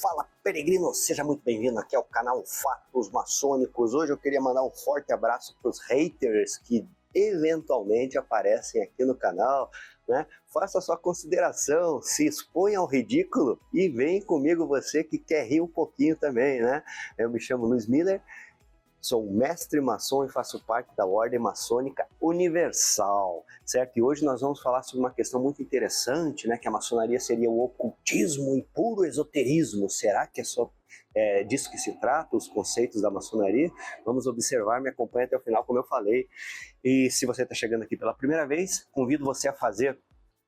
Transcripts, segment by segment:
Fala, peregrino, seja muito bem-vindo aqui ao canal Fatos Maçônicos. Hoje eu queria mandar um forte abraço para os haters que eventualmente aparecem aqui no canal, né? Faça a sua consideração, se exponha ao ridículo e vem comigo você que quer rir um pouquinho também, né? Eu me chamo Luiz Miller, sou mestre maçom e faço parte da Ordem Maçônica Universal, certo? E hoje nós vamos falar sobre uma questão muito interessante, né? Que a maçonaria seria o ocultismo e puro esoterismo. Será que é só disso que se trata, os conceitos da maçonaria? Vamos observar, me acompanha até o final, como eu falei. E se você está chegando aqui pela primeira vez, convido você a fazer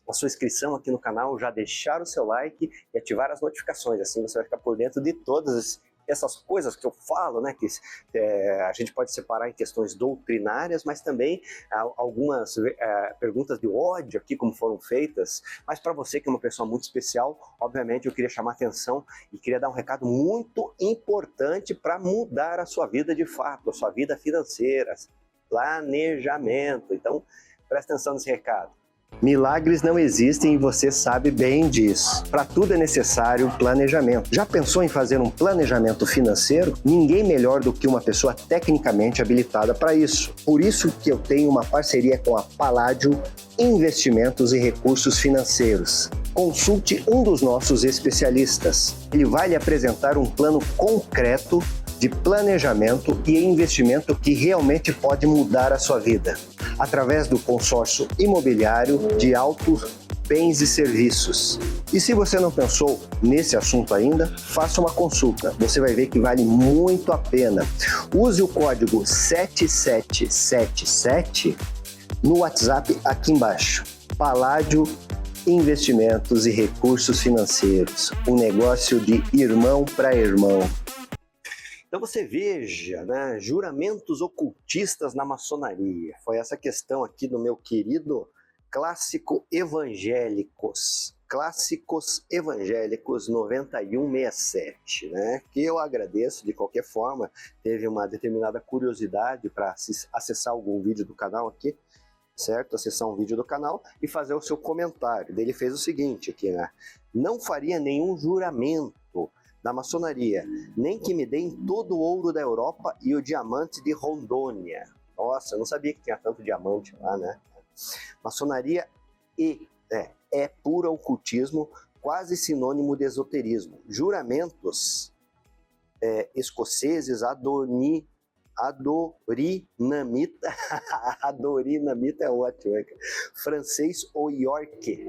a sua inscrição aqui no canal, já deixar o seu like e ativar as notificações, assim você vai ficar por dentro de todas essas coisas que eu falo, né, que a gente pode separar em questões doutrinárias, mas também algumas perguntas de ódio aqui, como foram feitas. Mas para você que é uma pessoa muito especial, obviamente eu queria chamar a atenção e queria dar um recado muito importante para mudar a sua vida de fato, a sua vida financeira, planejamento. Então, presta atenção nesse recado. Milagres não existem e você sabe bem disso. Para tudo é necessário planejamento. Já pensou em fazer um planejamento financeiro? Ninguém melhor do que uma pessoa tecnicamente habilitada para isso. Por isso que eu tenho uma parceria com a Palladio Investimentos e Recursos Financeiros. Consulte um dos nossos especialistas. Ele vai lhe apresentar um plano concreto de planejamento e investimento que realmente pode mudar a sua vida, através do consórcio imobiliário de altos bens e serviços. E se você não pensou nesse assunto ainda, faça uma consulta. Você vai ver que vale muito a pena. Use o código 7777 no WhatsApp aqui embaixo. Palladio Investimentos e Recursos Financeiros. Um negócio de irmão para irmão. Então você veja, né, juramentos ocultistas na maçonaria. Foi essa questão aqui do meu querido Clássico Evangélicos. Clássicos Evangélicos 9167, né? Que eu agradeço de qualquer forma. Teve uma determinada curiosidade para acessar algum vídeo do canal aqui, certo? Acessar um vídeo do canal e fazer o seu comentário. Ele fez o seguinte aqui, né? Não faria nenhum juramento da maçonaria, nem que me deem todo o ouro da Europa e o diamante de Rondônia. Nossa, eu não sabia que tinha tanto diamante lá, né? Maçonaria é puro ocultismo, quase sinônimo de esoterismo. Juramentos escoceses, adorinamita, adorinamita é ótimo, né? Francês ou York.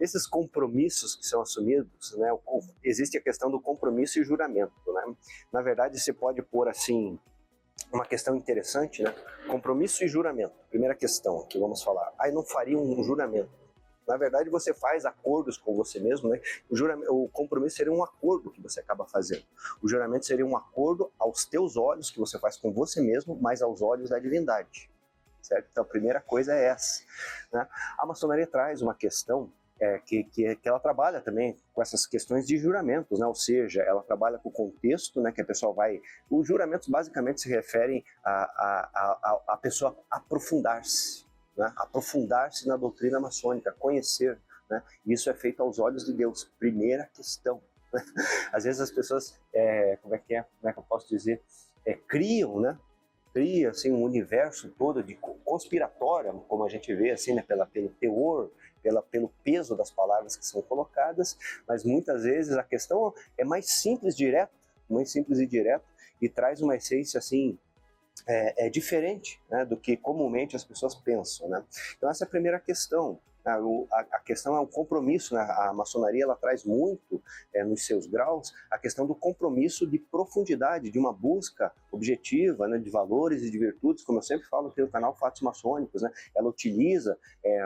Esses compromissos que são assumidos, né, existe a questão do compromisso e juramento, né? Na verdade, você pode pôr assim, uma questão interessante, né? Compromisso e juramento. Primeira questão que vamos falar. Aí não faria um juramento. Na verdade, você faz acordos com você mesmo, né? O compromisso seria um acordo que você acaba fazendo. O juramento seria um acordo aos teus olhos que você faz com você mesmo, mas aos olhos da divindade, certo? Então, a primeira coisa é essa, né? A maçonaria traz uma questão que ela trabalha também com essas questões de juramentos, né? Ou seja, ela trabalha com o contexto, né? Que a pessoa vai... Os juramentos basicamente se referem a pessoa aprofundar-se, né? Aprofundar-se na doutrina maçônica, conhecer, né? Isso é feito aos olhos de Deus. Primeira questão. Às vezes as pessoas, como é que eu posso dizer, criam, né? Cria assim, um universo todo de conspiratória, como a gente vê assim, né? Pelo teor, pelo peso das palavras que são colocadas, mas muitas vezes a questão é mais simples e direta, e traz uma essência assim, diferente, né, do que comumente as pessoas pensam, né? Então essa é a primeira questão. A questão é o compromisso, né? A maçonaria ela traz muito nos seus graus a questão do compromisso de profundidade, de uma busca objetiva, né, de valores e de virtudes, como eu sempre falo aqui no canal Fatos Maçônicos, né? Ela utiliza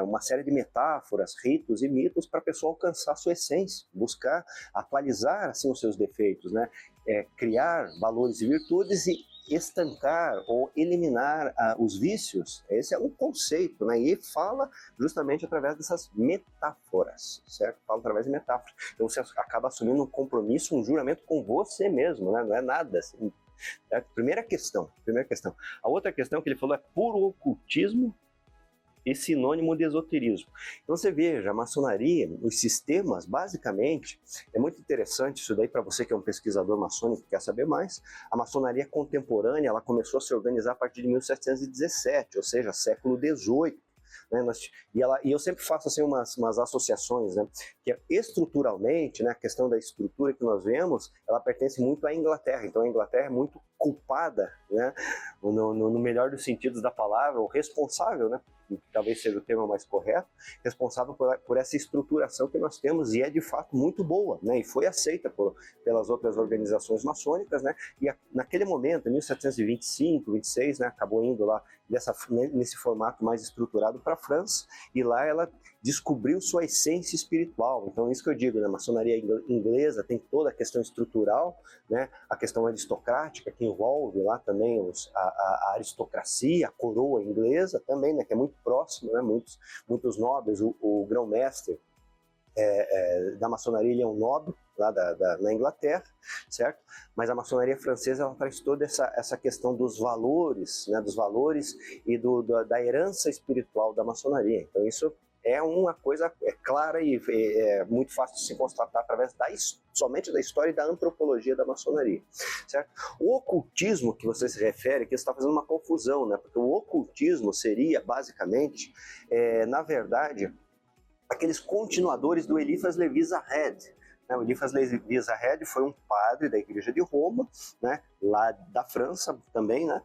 uma série de metáforas, ritos e mitos para a pessoa alcançar a sua essência, buscar atualizar assim, os seus defeitos, né? Criar valores e virtudes e estancar ou eliminar os vícios. Esse é um conceito, né? E fala justamente através dessas metáforas, certo? Fala através de metáforas. Então você acaba assumindo um compromisso, um juramento com você mesmo, né? Não é nada assim. Primeira questão. A outra questão que ele falou é puro ocultismo e sinônimo de esoterismo. Então você veja, a maçonaria, os sistemas, basicamente, é muito interessante isso daí para você que é um pesquisador maçônico e quer saber mais. A maçonaria contemporânea, ela começou a se organizar a partir de 1717, ou seja, século XVIII. Né, e eu sempre faço assim umas associações, né, que estruturalmente, né, a questão da estrutura que nós vemos, ela pertence muito à Inglaterra. Então a Inglaterra é muito culpada, né, no melhor dos sentidos da palavra, ou responsável, né, talvez seja o termo mais correto, responsável por essa estruturação que nós temos, e é de fato muito boa, né, e foi aceita pelas outras organizações maçônicas, né, e naquele momento, em 1725, 26, né, acabou indo lá nesse formato mais estruturado para a França, e lá ela descobriu sua essência espiritual. Então, isso que eu digo, né? A maçonaria inglesa tem toda a questão estrutural, né? A questão aristocrática, que envolve lá também a aristocracia, a coroa inglesa também, né? Que é muito próximo, né? Muitos nobres, o grão-mestre da maçonaria, ele é um nobre lá na Inglaterra, certo? Mas a maçonaria francesa, ela traz toda essa questão dos valores, né? Dos valores e da herança espiritual da maçonaria. Então isso é uma coisa clara e é muito fácil de se constatar através somente da história e da antropologia da maçonaria, certo? O ocultismo que você se refere, que você está fazendo uma confusão, né? Porque o ocultismo seria, basicamente, na verdade, aqueles continuadores do Eliphas Levi Zahed. O Eliphas Levi Zahed foi um padre da Igreja de Roma, né, lá da França também, né,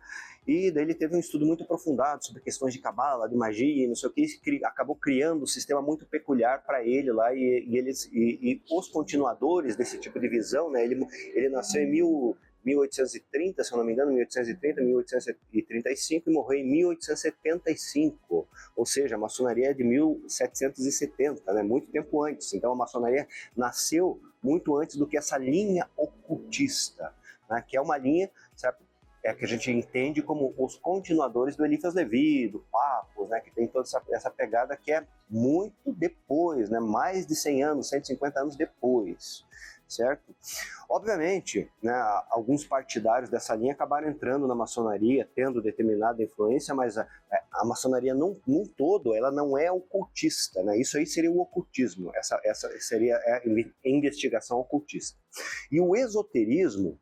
e daí ele teve um estudo muito aprofundado sobre questões de cabala, de magia, não sei o que, acabou criando um sistema muito peculiar para ele lá, e os continuadores desse tipo de visão, né, ele nasceu em 1830, se eu não me engano, 1830, 1835 e morreu em 1875, ou seja, a maçonaria é de 1770, né, muito tempo antes. Então a maçonaria nasceu muito antes do que essa linha ocultista, né, que é uma linha, sabe, que a gente entende como os continuadores do Eliphas Levi, do Papos, né, que tem toda essa pegada que é muito depois, né, mais de 100 anos, 150 anos depois, certo? Obviamente, né, alguns partidários dessa linha acabaram entrando na maçonaria, tendo determinada influência, mas a maçonaria num todo, ela não é ocultista, né? Isso aí seria o ocultismo, essa seria a investigação ocultista. E o esoterismo,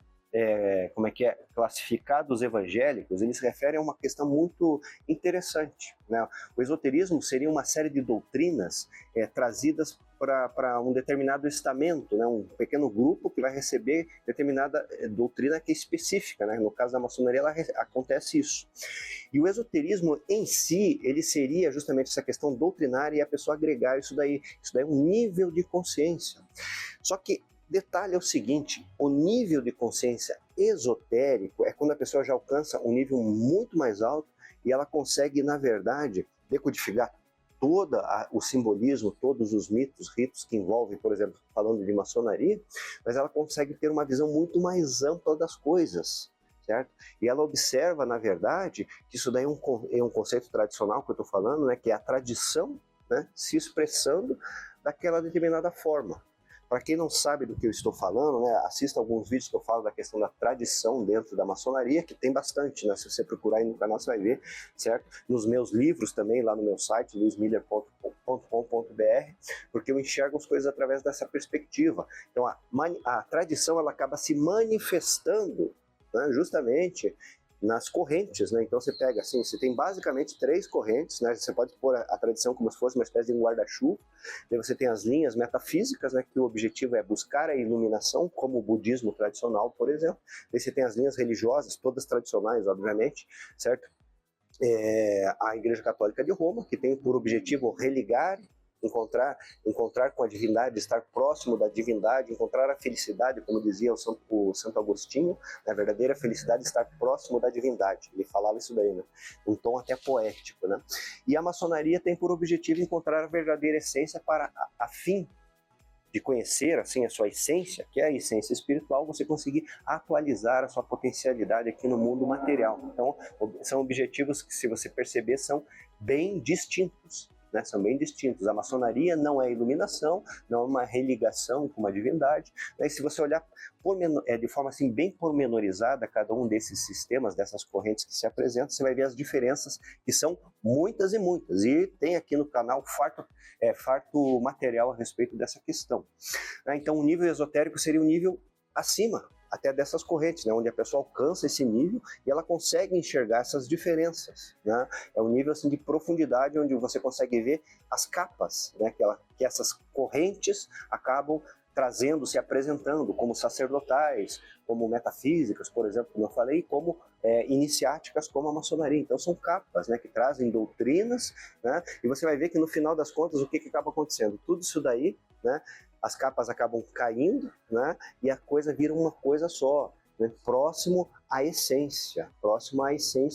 classificado os evangélicos, eles se referem a uma questão muito interessante, né? O esoterismo seria uma série de doutrinas trazidas para um determinado estamento, né? Um pequeno grupo que vai receber determinada doutrina que é específica, né? No caso da maçonaria, acontece isso. E o esoterismo em si, ele seria justamente essa questão doutrinária e a pessoa agregar isso daí é um nível de consciência. Só que detalhe é o seguinte, o nível de consciência esotérico é quando a pessoa já alcança um nível muito mais alto e ela consegue, na verdade, decodificar todo o simbolismo, todos os mitos, ritos que envolvem, por exemplo, falando de maçonaria, mas ela consegue ter uma visão muito mais ampla das coisas, certo? E ela observa, na verdade, que isso daí é um conceito tradicional que eu estou falando, né, que é a tradição, né, se expressando daquela determinada forma. Para quem não sabe do que eu estou falando, né, assista alguns vídeos que eu falo da questão da tradição dentro da maçonaria, que tem bastante, né? Se você procurar aí no canal, você vai ver, certo? Nos meus livros também, lá no meu site, luismiller.com.br, porque eu enxergo as coisas através dessa perspectiva. Então, a tradição, ela acaba se manifestando, né, justamente nas correntes, né? Então você pega assim, você tem basicamente 3 correntes, né? Você pode pôr a tradição como se fosse uma espécie de um guarda-chuva. Daí você tem as linhas metafísicas, né? Que o objetivo é buscar a iluminação, como o budismo tradicional, por exemplo. Daí você tem as linhas religiosas, todas tradicionais, obviamente, certo? A Igreja Católica de Roma, que tem por objetivo religar, encontrar com a divindade, estar próximo da divindade, encontrar a felicidade, como dizia o Santo Agostinho, a verdadeira felicidade é estar próximo da divindade. Ele falava isso daí, né? Um tom até poético, né? E a maçonaria tem por objetivo encontrar a verdadeira essência para, a fim de conhecer assim a sua essência, que é a essência espiritual, você conseguir atualizar a sua potencialidade aqui no mundo material. Então, são objetivos que, se você perceber, são bem distintos. né? São bem distintos. A maçonaria não é iluminação, não é uma religação com uma divindade, né? E se você olhar de forma assim, bem pormenorizada cada um desses sistemas, dessas correntes que se apresentam, você vai ver as diferenças, que são muitas e muitas. E tem aqui no canal farto material a respeito dessa questão. Então, o nível esotérico seria um nível acima até dessas correntes, né, onde a pessoa alcança esse nível e ela consegue enxergar essas diferenças, né? É um nível assim, de profundidade onde você consegue ver as capas, né, que essas correntes acabam trazendo, se apresentando como sacerdotais, como metafísicas, por exemplo, como eu falei, como iniciáticas, como a maçonaria. Então são capas, né, que trazem doutrinas, né, e você vai ver que no final das contas o que acaba acontecendo? Tudo isso daí, né, as capas acabam caindo, né, e a coisa vira uma coisa só, né, próximo à essência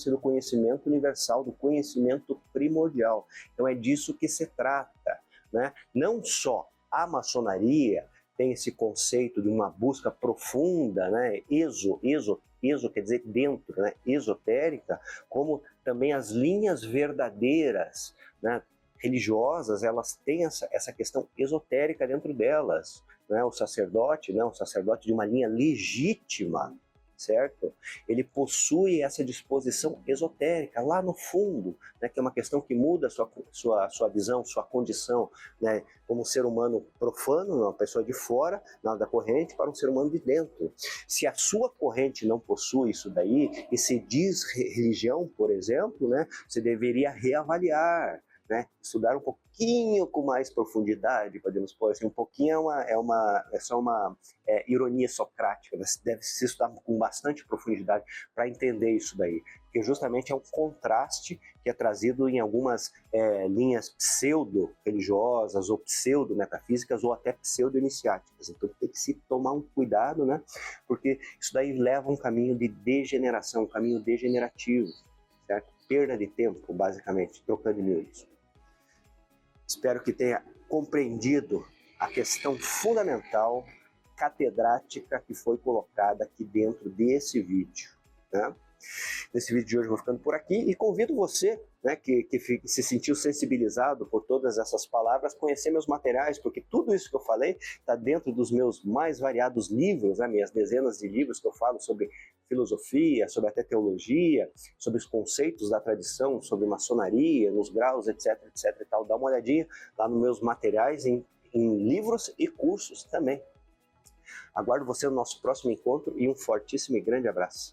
do conhecimento universal, do conhecimento primordial. Então é disso que se trata, né? Não só a maçonaria tem esse conceito de uma busca profunda, né, exo quer dizer dentro, né, esotérica, como também as linhas verdadeiras, né, religiosas, elas têm essa questão esotérica dentro delas, né? O sacerdote de uma linha legítima, certo? Ele possui essa disposição esotérica lá no fundo, né? Que é uma questão que muda a sua visão, sua condição, né? Como ser humano profano, uma pessoa de fora, da corrente, para um ser humano de dentro. Se a sua corrente não possui isso daí, e se diz religião, por exemplo, né? Você deveria reavaliar, né? Estudar um pouquinho com mais profundidade, podemos pôr assim, um pouquinho é só uma ironia socrática, deve se estudar com bastante profundidade para entender isso daí, porque justamente é um contraste que é trazido em algumas linhas pseudo-religiosas ou pseudo-metafísicas ou até pseudo-iniciáticas. Então tem que se tomar um cuidado, né? Porque isso daí leva a um caminho de degeneração, um caminho degenerativo, certo? Perda de tempo, basicamente, trocando em miúdos. Espero que tenha compreendido a questão fundamental, catedrática, que foi colocada aqui dentro desse vídeo, né? Nesse vídeo de hoje eu vou ficando por aqui e convido você, né, que se sentiu sensibilizado por todas essas palavras, conhecer meus materiais, porque tudo isso que eu falei está dentro dos meus mais variados livros, né, minhas dezenas de livros que eu falo sobre filosofia, sobre até teologia, sobre os conceitos da tradição, sobre maçonaria, nos graus, etc, etc e tal. Dá uma olhadinha lá nos meus materiais em livros e cursos também. Aguardo você no nosso próximo encontro e um fortíssimo e grande abraço.